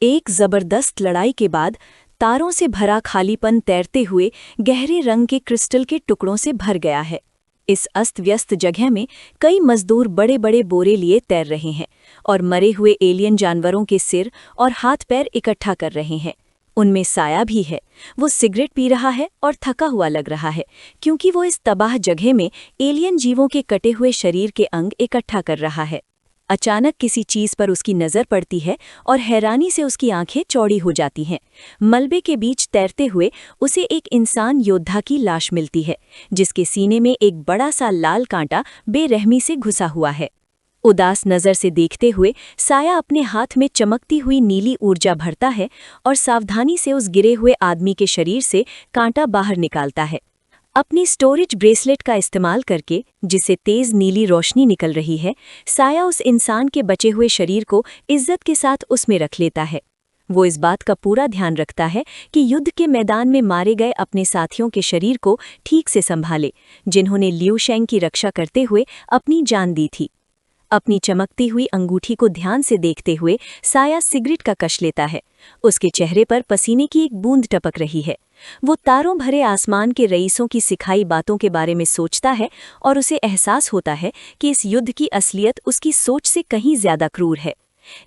एक जबरदस्त लड़ाई के बाद तारों से भरा खालीपन तैरते हुए गहरे रंग के क्रिस्टल के टुकड़ों से भर गया है। इस अस्त व्यस्त जगह में कई मजदूर बड़े बड़े बोरे लिए तैर रहे हैं और मरे हुए एलियन जानवरों के सिर और हाथ पैर इकट्ठा कर रहे हैं। उनमें साया भी है। वो सिगरेट पी रहा है और थका हुआ लग रहा है, क्योंकि वो इस तबाह जगह में एलियन जीवों के कटे हुए शरीर के अंग इकट्ठा कर रहा है। अचानक किसी चीज पर उसकी नजर पड़ती है और हैरानी से उसकी आंखें चौड़ी हो जाती हैं। मलबे के बीच तैरते हुए उसे एक इंसान योद्धा की लाश मिलती है, जिसके सीने में एक बड़ा सा लाल कांटा बेरहमी से घुसा हुआ है। उदास नजर से देखते हुए साया अपने हाथ में चमकती हुई नीली ऊर्जा भरता है और सावधानी से उस गिरे हुए आदमी के शरीर से कांटा बाहर निकालता है। अपनी स्टोरेज ब्रेसलेट का इस्तेमाल करके, जिसे तेज नीली रोशनी निकल रही है, साया उस इंसान के बचे हुए शरीर को इज्जत के साथ उसमें रख लेता है। वो इस बात का पूरा ध्यान रखता है कि युद्ध के मैदान में मारे गए अपने साथियों के शरीर को ठीक से संभाले, जिन्होंने लियू शेंग की रक्षा करते हुए अपनी जान दी थी। अपनी चमकती हुई अंगूठी को ध्यान से देखते हुए साया सिगरेट का कश लेता है। उसके चेहरे पर पसीने की एक बूंद टपक रही है। वो तारों भरे आसमान के रईसों की सिखाई बातों के बारे में सोचता है और उसे एहसास होता है कि इस युद्ध की असलियत उसकी सोच से कहीं ज्यादा क्रूर है।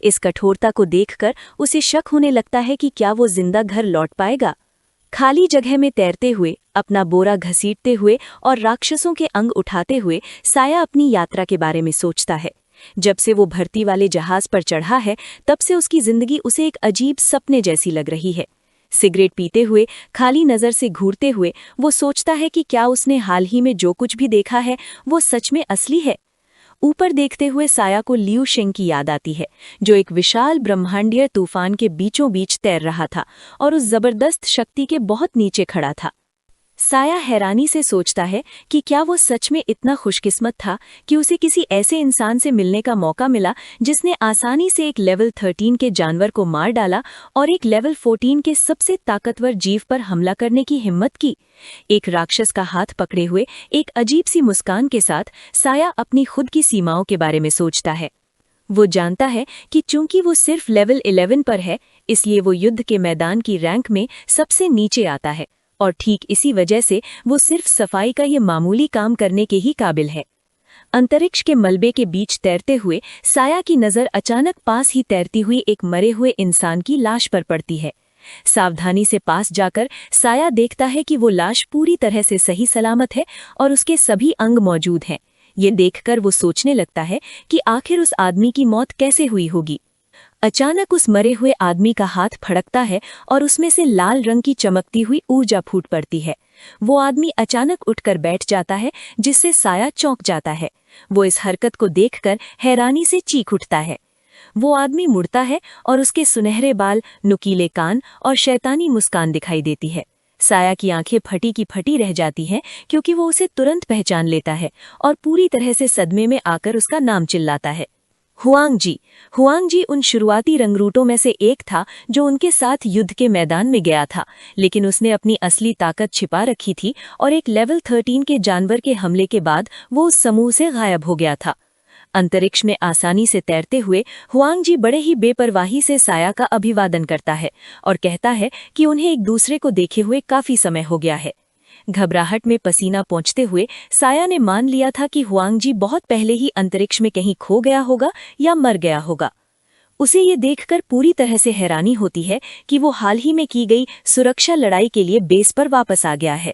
इस कठोरता को देखकर उसे शक होने लगता है कि क्या वो जिंदा घर लौट पाएगा। खाली जगह में तैरते हुए, अपना बोरा घसीटते हुए और राक्षसों के अंग उठाते हुए साया अपनी यात्रा के बारे में सोचता है। जब से वो भर्ती वाले जहाज पर चढ़ा है, तब से उसकी जिंदगी उसे एक अजीब सपने जैसी लग रही है। सिगरेट पीते हुए, खाली नजर से घूरते हुए वो सोचता है कि क्या उसने हाल ही में जो कुछ भी देखा है वो सच में असली है। ऊपर देखते हुए साया को लियू शेंग की याद आती है, जो एक विशाल ब्रह्मांडीय तूफान के बीचों बीच तैर रहा था और उस जबरदस्त शक्ति के बहुत नीचे खड़ा था। साया हैरानी से सोचता है कि क्या वो सच में इतना खुशकिस्मत था कि उसे किसी ऐसे इंसान से मिलने का मौका मिला जिसने आसानी से एक लेवल 13 के जानवर को मार डाला और एक लेवल 14 के सबसे ताकतवर जीव पर हमला करने की हिम्मत की। एक राक्षस का हाथ पकड़े हुए एक अजीब सी मुस्कान के साथ साया अपनी खुद की सीमाओं के बारे में सोचता है। वो जानता है कि चूंकि वो सिर्फ लेवल 11 पर है, इसलिए वो युद्ध के मैदान की रैंक में सबसे नीचे आता है और ठीक इसी वजह से वो सिर्फ सफाई का ये मामूली काम करने के ही काबिल है। अंतरिक्ष के मलबे के बीच तैरते हुए साया की नज़र अचानक पास ही तैरती हुई एक मरे हुए इंसान की लाश पर पड़ती है। सावधानी से पास जाकर साया देखता है कि वो लाश पूरी तरह से सही सलामत है और उसके सभी अंग मौजूद हैं। ये देखकर वो सोचने लगता है कि आखिर उस आदमी की मौत कैसे हुई होगी। अचानक उस मरे हुए आदमी का हाथ फड़कता है और उसमें से लाल रंग की चमकती हुई ऊर्जा फूट पड़ती है। वो आदमी अचानक उठकर बैठ जाता है, जिससे साया चौंक जाता है। वो इस हरकत को देखकर हैरानी से चीख उठता है। वो आदमी मुड़ता है और उसके सुनहरे बाल, नुकीले कान और शैतानी मुस्कान दिखाई देती है। साया की आंखें फटी की फटी रह जाती हैं, क्योंकि वो उसे तुरंत पहचान लेता है और पूरी तरह से सदमे में आकर उसका नाम चिल्लाता है। हुआंग जी। हुआंग जी उन शुरुआती रंगरूटों में से एक था जो उनके साथ युद्ध के मैदान में गया था, लेकिन उसने अपनी असली ताकत छिपा रखी थी और एक लेवल 13 के जानवर के हमले के बाद वो उस समूह से गायब हो गया था। अंतरिक्ष में आसानी से तैरते हुए हुआंग जी बड़े ही बेपरवाही से साया का अभिवादन करता है और कहता है कि उन्हें एक दूसरे को देखे हुए काफी समय हो गया है। घबराहट में पसीना पोंछते हुए साया ने मान लिया था कि हुआंग जी बहुत पहले ही अंतरिक्ष में कहीं खो गया होगा या मर गया होगा। उसे ये देखकर पूरी तरह से हैरानी होती है कि वो हाल ही में की गई सुरक्षा लड़ाई के लिए बेस पर वापस आ गया है।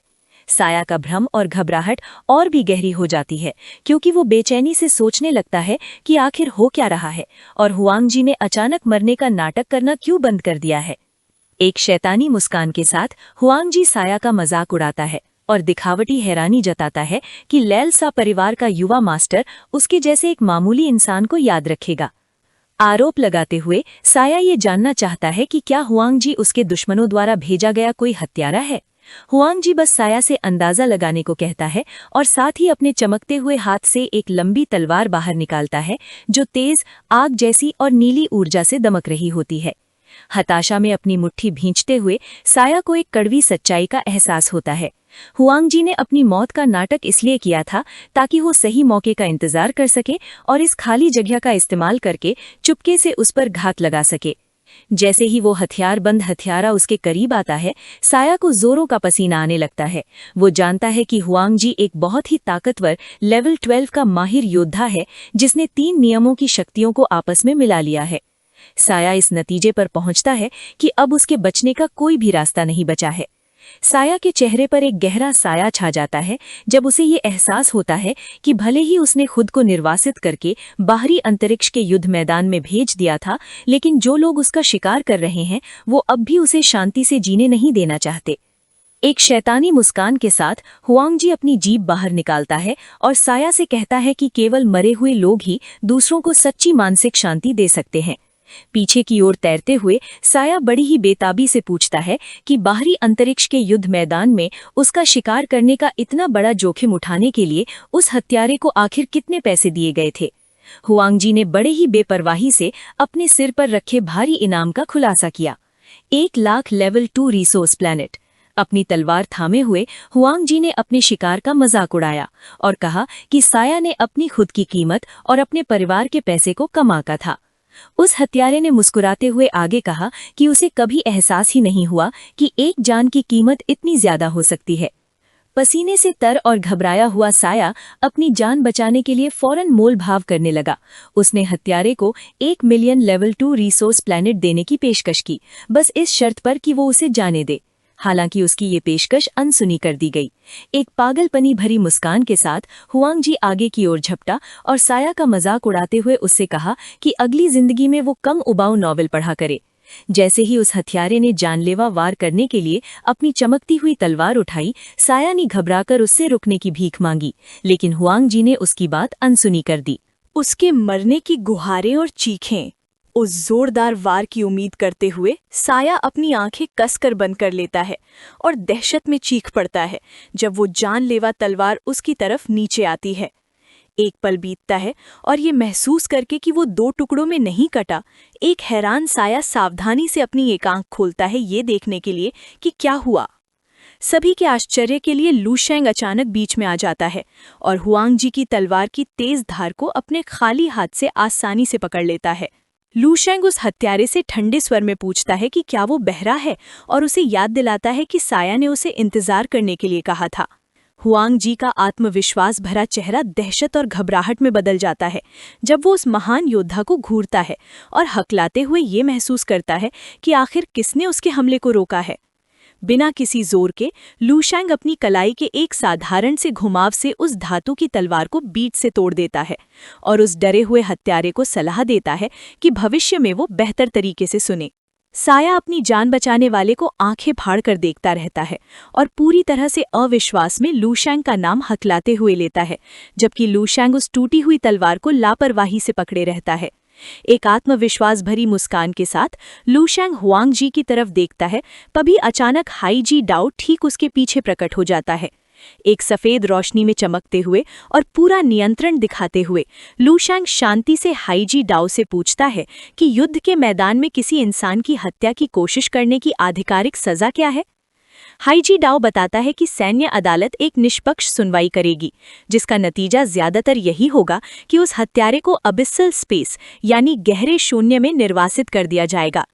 साया का भ्रम और घबराहट और भी गहरी हो जाती है, क्योंकि वो बेचैनी से सोचने लगता है कि आखिर हो क्या रहा है और हुआंग जी ने अचानक मरने का नाटक करना क्यों बंद कर दिया है। एक शैतानी मुस्कान के साथ हुआंग जी साया का मजाक उड़ाता है और दिखावटी हैरानी जताता है कि लैल सा परिवार का युवा मास्टर उसके जैसे एक मामूली इंसान को याद रखेगा। आरोप लगाते हुए साया ये जानना चाहता है कि क्या हुआंग जी उसके दुश्मनों द्वारा भेजा गया कोई हत्यारा है। हुआंग जी बस साया से अंदाजा लगाने को कहता है और साथ ही अपने चमकते हुए हाथ से एक लंबी तलवार बाहर निकालता है, जो तेज आग जैसी और नीली ऊर्जा से दमक रही होती है। हताशा में अपनी मुट्ठी भींचते हुए साया को एक कड़वी सच्चाई का एहसास होता है। हुआंग जी ने अपनी मौत का नाटक इसलिए किया था ताकि वो सही मौके का इंतजार कर सके और इस खाली जगह का इस्तेमाल करके चुपके से उस पर घात लगा सके। जैसे ही वो हथियारबंद हथियारा उसके करीब आता है, साया को जोरों का पसीना आने लगता है। वो जानता है कि हुआंगजी एक बहुत ही ताकतवर लेवल 12 का माहिर योद्धा है, जिसने 3 नियमों की शक्तियों को आपस में मिला लिया है। साया इस नतीजे पर पहुंचता है कि अब उसके बचने का कोई भी रास्ता नहीं बचा है। साया के चेहरे पर एक गहरा साया छा जाता है जब उसे ये एहसास होता है कि भले ही उसने खुद को निर्वासित करके बाहरी अंतरिक्ष के युद्ध मैदान में भेज दिया था, लेकिन जो लोग उसका शिकार कर रहे हैं वो अब भी उसे शांति से जीने नहीं देना चाहते। एक शैतानी मुस्कान के साथ हुआंगजी अपनी जीभ बाहर निकालता है और साया से कहता है कि केवल मरे हुए लोग ही दूसरों को सच्ची मानसिक शांति दे सकते हैं। पीछे की ओर तैरते हुए साया बड़ी ही बेताबी से पूछता है कि बाहरी अंतरिक्ष के युद्ध मैदान में उसका शिकार करने का इतना बड़ा जोखिम उठाने के लिए उस हत्यारे को आखिर कितने पैसे दिए गए थे। हुआंगजी ने बड़े ही बेपरवाही से अपने सिर पर रखे भारी इनाम का खुलासा किया, 1 लाख लेवल 2 रिसोर्स प्लैनेट। अपनी तलवार थामे हुए हुआंगजी ने अपने शिकार का मजाक उड़ाया और कहा कि साया ने अपनी खुद की कीमत और अपने परिवार के पैसे को कमाका था। उस हत्यारे ने मुस्कुराते हुए आगे कहा कि उसे कभी एहसास ही नहीं हुआ कि एक जान की कीमत इतनी ज्यादा हो सकती है। पसीने से तर और घबराया हुआ साया अपनी जान बचाने के लिए फौरन मोल भाव करने लगा। उसने हत्यारे को 1 मिलियन लेवल 2 रिसोर्स प्लैनेट देने की पेशकश की, बस इस शर्त पर कि वो उसे जाने दे। हालांकि उसकी ये पेशकश अनसुनी कर दी गई। एक पागलपनी भरी मुस्कान के साथ हुआंगजी आगे की ओर झपटा और साया का मजाक उड़ाते हुए उससे कहा कि अगली जिंदगी में वो कम उबाऊ नॉवेल पढ़ा करे। जैसे ही उस हथियारे ने जानलेवा वार करने के लिए अपनी चमकती हुई तलवार उठाई, साया ने घबराकर उससे रुकने की भीख मांगी, लेकिन हुआंगजी ने उसकी बात अनसुनी कर दी। उसके मरने की गुहारें और चीखें, उस जोरदार वार की उम्मीद करते हुए साया अपनी आंखें कसकर बंद कर लेता है और दहशत में चीख पड़ता है जब वो जानलेवा तलवार उसकी तरफ नीचे आती है। एक पल बीतता है और ये महसूस करके कि वो 2 टुकड़ों में नहीं कटा, एक हैरान साया सावधानी से अपनी एक आंख खोलता है ये देखने के लिए कि क्या हुआ। सभी के आश्चर्य के लिए लूशेंग अचानक बीच में आ जाता है और हुआंगजी की तलवार की तेज धार को अपने खाली हाथ से आसानी से पकड़ लेता है। लूशेंग उस हत्यारे से ठंडे स्वर में पूछता है कि क्या वो बहरा है और उसे याद दिलाता है कि साया ने उसे इंतजार करने के लिए कहा था। हुआंगजी का आत्मविश्वास भरा चेहरा दहशत और घबराहट में बदल जाता है जब वो उस महान योद्धा को घूरता है और हकलाते हुए ये महसूस करता है कि आखिर किसने उसके हमले को रोका है। बिना किसी जोर के लूशेंग अपनी कलाई के एक साधारण से घुमाव से उस धातु की तलवार को बीच से तोड़ देता है और उस डरे हुए हत्यारे को सलाह देता है कि भविष्य में वो बेहतर तरीके से सुने। साया अपनी जान बचाने वाले को आंखें फाड़ कर देखता रहता है और पूरी तरह से अविश्वास में लूशेंग का नाम हकलाते हुए लेता है, जबकि लूशेंग उस टूटी हुई तलवार को लापरवाही से पकड़े रहता है। एक आत्मविश्वास भरी मुस्कान के साथ लूशेंग हुआंगजी की तरफ देखता है, तभी अचानक हाईजी डाओ ठीक उसके पीछे प्रकट हो जाता है। एक सफेद रोशनी में चमकते हुए और पूरा नियंत्रण दिखाते हुए लूशेंग शांति से हाईजी डाओ से पूछता है कि युद्ध के मैदान में किसी इंसान की हत्या की कोशिश करने की आधिकारिक सजा क्या है। हाईजी डाओ बताता है कि सैन्य अदालत एक निष्पक्ष सुनवाई करेगी, जिसका नतीजा ज्यादातर यही होगा कि उस हत्यारे को अबिसल स्पेस यानी गहरे शून्य में निर्वासित कर दिया जाएगा।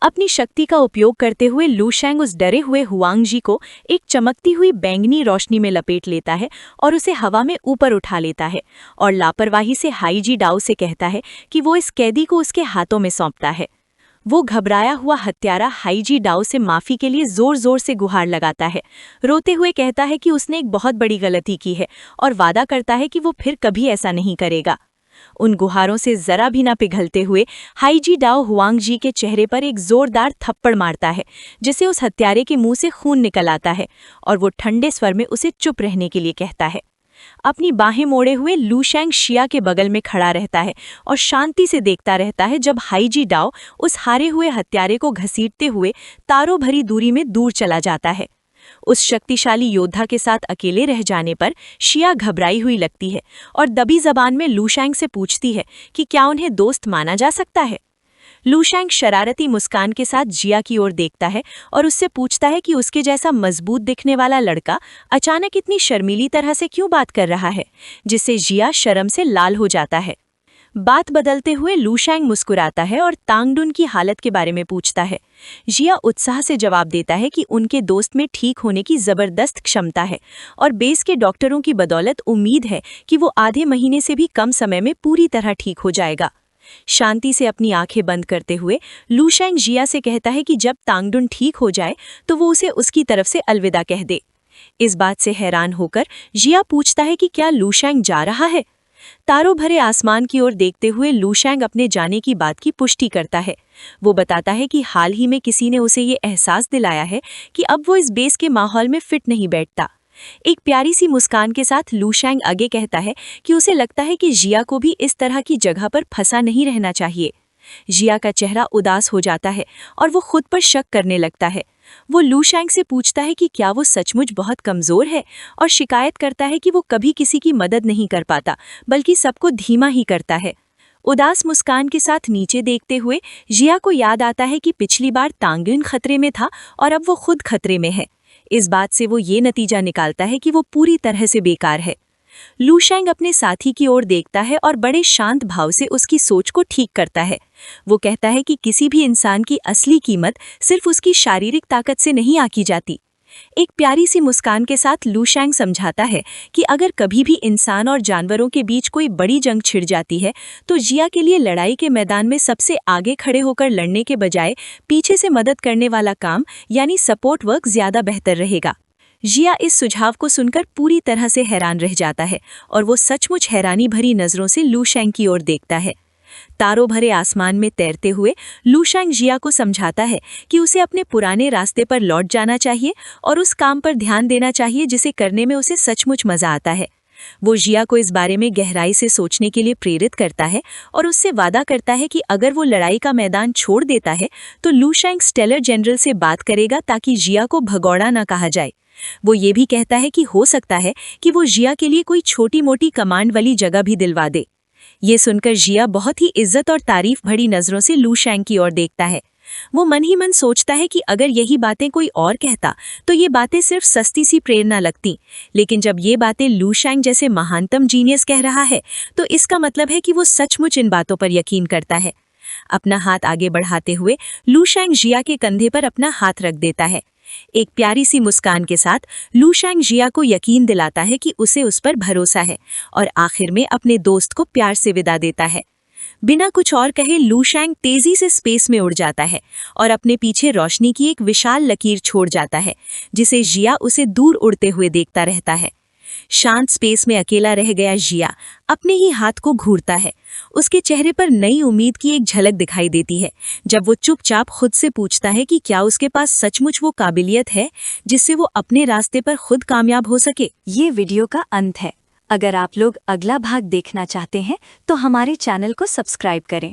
अपनी शक्ति का उपयोग करते हुए लूशेंग उस डरे हुए हुआंगजी को एक चमकती हुई बैंगनी रोशनी में लपेट लेता है और उसे हवा में ऊपर उठा लेता है और लापरवाही से हाईजी डाओ से कहता है कि वो इस कैदी को उसके हाथों में सौंपता है। वो घबराया हुआ हत्यारा हाईजी डाओ से माफी के लिए जोर जोर से गुहार लगाता है, रोते हुए कहता है कि उसने एक बहुत बड़ी गलती की है और वादा करता है कि वो फिर कभी ऐसा नहीं करेगा। उन गुहारों से जरा भी न पिघलते हुए हाईजी डाओ हुआंगजी के चेहरे पर एक जोरदार थप्पड़ मारता है, जिसे उस हत्यारे के मुंह से खून निकल आता है और वो ठंडे स्वर में उसे चुप रहने के लिए कहता है। अपनी बाहें मोड़े हुए लूशेंग शिया के बगल में खड़ा रहता है और शांति से देखता रहता है जब हाईजी डाओ उस हारे हुए हत्यारे को घसीटते हुए तारों भरी दूरी में दूर चला जाता है। उस शक्तिशाली योद्धा के साथ अकेले रह जाने पर शिया घबराई हुई लगती है और दबी जबान में लूशेंग से पूछती है कि क्या उन्हें दोस्त माना जा सकता है। लूशेंग शरारती मुस्कान के साथ जिया की ओर देखता है और उससे पूछता है कि उसके जैसा मजबूत दिखने वाला लड़का अचानक इतनी शर्मीली तरह से क्यों बात कर रहा है, जिससे जिया शर्म से लाल हो जाता है। बात बदलते हुए लूशैंग मुस्कुराता है और तांगडुन की हालत के बारे में पूछता है। जिया उत्साह से जवाब देता है कि उनके दोस्त में ठीक होने की जबरदस्त क्षमता है और बेस के डॉक्टरों की बदौलत उम्मीद है कि वो आधे महीने से भी कम समय में पूरी तरह ठीक हो जाएगा। शांति से अपनी आंखें बंद करते हुए लूशैंग जिया से कहता है कि जब तांगडुन ठीक हो जाए तो वो उसे उसकी तरफ से अलविदा कह दे। इस बात से हैरान होकर जिया पूछता है कि क्या लूशैंग जा रहा है। तारों भरे आसमान की ओर देखते हुए लूशैंग अपने जाने की बात की पुष्टि करता है। वो बताता है कि हाल ही में किसी ने उसे ये एहसास दिलाया है कि अब वो इस बेस के माहौल में फिट नहीं बैठता। एक प्यारी सी मुस्कान के साथ लूशैंग आगे कहता है कि उसे लगता है कि जिया को भी इस तरह की जगह पर फंसा नहीं रहना चाहिए। जिया का चेहरा उदास हो जाता है और वो खुद पर शक करने लगता है। वो लूशैंग से पूछता है कि क्या वो सचमुच बहुत कमजोर है और शिकायत करता है कि वो कभी किसी की मदद नहीं कर पाता बल्कि सबको धीमा ही करता है। उदास मुस्कान के साथ नीचे देखते हुए जिया को याद आता है कि पिछली बार तांगडुन खतरे में था और अब वो खुद खतरे में है। इस बात से वो ये नतीजा निकालता है कि वो पूरी तरह से बेकार है। लूशैंग अपने साथी की ओर देखता है और बड़े शांत भाव से उसकी सोच को ठीक करता है। वो कहता है कि किसी भी इंसान की असली कीमत सिर्फ उसकी शारीरिक ताकत से नहीं आंकी जाती। एक प्यारी सी मुस्कान के साथ लूशैंग समझाता है कि अगर कभी भी इंसान और जानवरों के बीच कोई बड़ी जंग छिड़ जाती है तो जिया के लिए लड़ाई के मैदान में सबसे आगे खड़े होकर लड़ने के बजाय पीछे से मदद करने वाला काम यानी सपोर्ट वर्क ज्यादा बेहतर रहेगा। जिया इस सुझाव को सुनकर पूरी तरह से हैरान रह जाता है और वो सचमुच हैरानी भरी नजरों से लूशैंग की ओर देखता है। तारों भरे आसमान में तैरते हुए लूशैंग जिया को समझाता है कि उसे अपने पुराने रास्ते पर लौट जाना चाहिए और उस काम पर ध्यान देना चाहिए जिसे करने में उसे सचमुच मजा आता है। वो जिया को इस बारे में गहराई से सोचने के लिए प्रेरित करता है और उससे वादा करता है कि अगर वो लड़ाई का मैदान छोड़ देता है तो लूशैंग स्टेलर जनरल से बात करेगा ताकि जिया को भगौड़ा ना कहा जाए। वो ये भी कहता है कि हो सकता है कि वो जिया के लिए कोई छोटी मोटी कमांड वाली जगह भी दिलवा दे। ये सुनकर जिया बहुत ही इज्जत और तारीफ भरी नजरों से लूशैंग की ओर देखता है। वो मन ही मन सोचता है कि अगर यही बातें कोई और कहता तो ये बातें सिर्फ सस्ती सी प्रेरणा लगती, लेकिन जब ये बातें लूशैंग जैसे महानतम जीनियस कह रहा है तो इसका मतलब है कि वो सचमुच इन बातों पर यकीन करता है। अपना हाथ आगे बढ़ाते हुए लूशैंग जिया के कंधे पर अपना हाथ रख देता है। एक प्यारी सी मुस्कान के साथ लूशैंग जिया को यकीन दिलाता है कि उसे उस पर भरोसा है और आखिर में अपने दोस्त को प्यार से विदा देता है। बिना कुछ और कहे लूशैंग तेजी से स्पेस में उड़ जाता है और अपने पीछे रोशनी की एक विशाल लकीर छोड़ जाता है जिसे जिया उसे दूर उड़ते हुए देखता रहता है। शांत स्पेस में अकेला रह गया जिया अपने ही हाथ को घूरता है। उसके चेहरे पर नई उम्मीद की एक झलक दिखाई देती है जब वो चुपचाप खुद से पूछता है कि क्या उसके पास सचमुच वो काबिलियत है जिससे वो अपने रास्ते पर खुद कामयाब हो सके। ये वीडियो का अंत है। अगर आप लोग अगला भाग देखना चाहते हैं तो हमारे चैनल को सब्सक्राइब करें